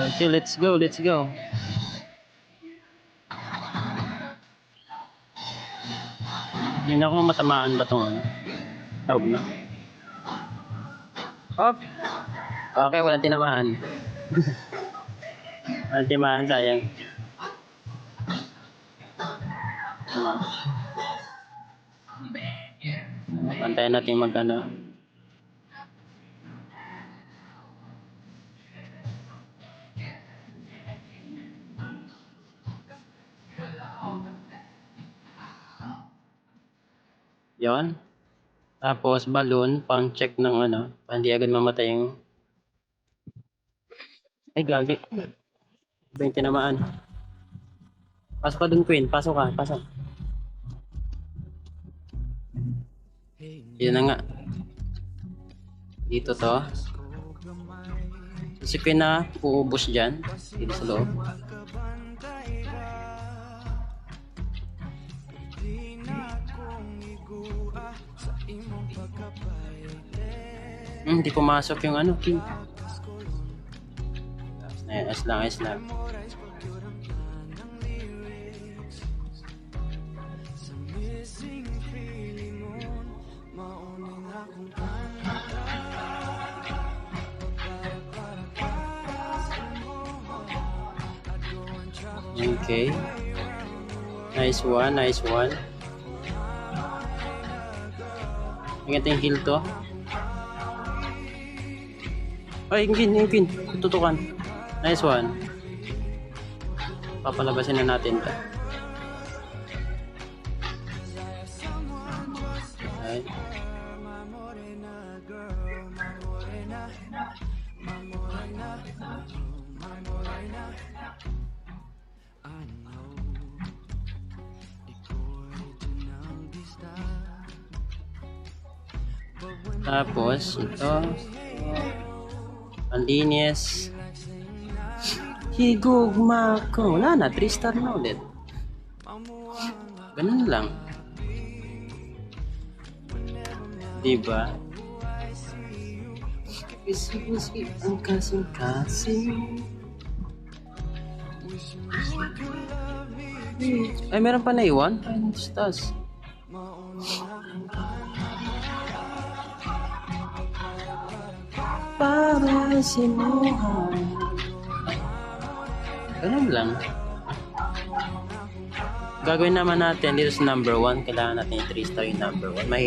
Okay, let's go, let's go. Hindi na ako matamaan ba itong ano? Tawag na. Hop! Okay, walang tinamaan. Walang tinamaan, sayang. Pantayin natin mag-ano. Yon. Tapos balloon, pang check ng ano, para hindi agad mamatay yung... Ay, gagi. Iba yung tinamaan. Pasok ka dun, Queen. Pasok ka. Pasok. Yun na nga. Dito to. Si Queen na uubos dyan. Dito sa loob. Hindi pumasok yung ano, King. Ayos lang, ayos lang. Okay. Nice one, nice one. Ingat yung heal to. Ay, yung pin. Tutukan. Nice one. Papalabasin na natin ito. Right. Tapos ito ang linis. Higugma ko. Wala na, 3 star na ulit. Ganun lang. Diba? Kasi ang kasing-kasing. Ay, meron pa na iwan? Ay, stars. Para sinuhan. Ganun lang. Gagawin naman natin dito sa number 1. Kailangan natin yung 3 star yung number 1. Mahirap.